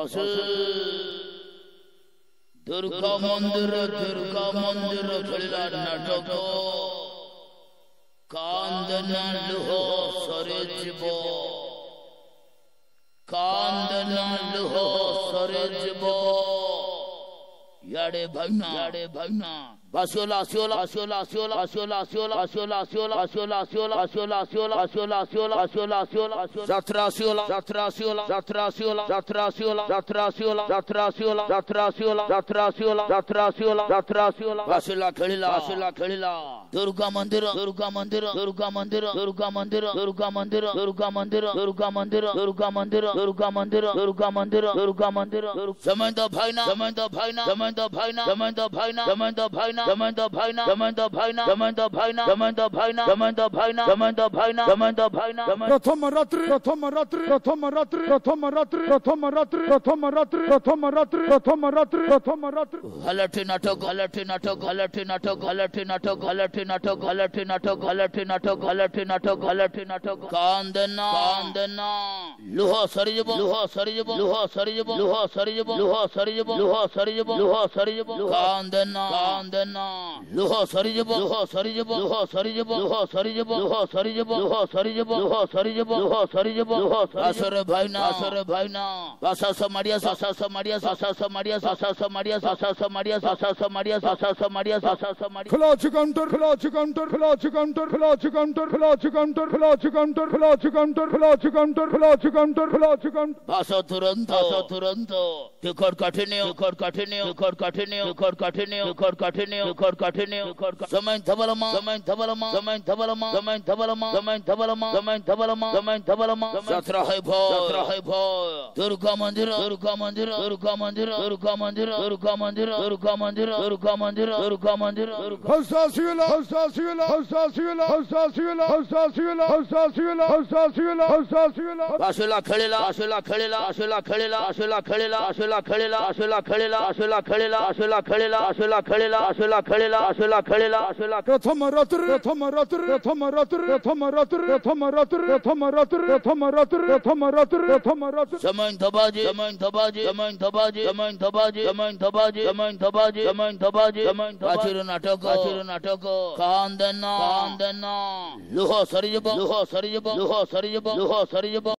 बस दुर्गा मंदिर खेला नाटक कांदना लुह सरे जीव कांदना लुह सरे जीव याडे भाईना Asiola Durga Mandir Damanda Bhaina Luho Sarijabo Asara Bhaina Asasa Maria Baso Turanto Record continue Zaman Tabalama Satra Haipo Durga Mandira Asula Zaman Tabaji Achuru Natoko Kandana Luho Sarijabo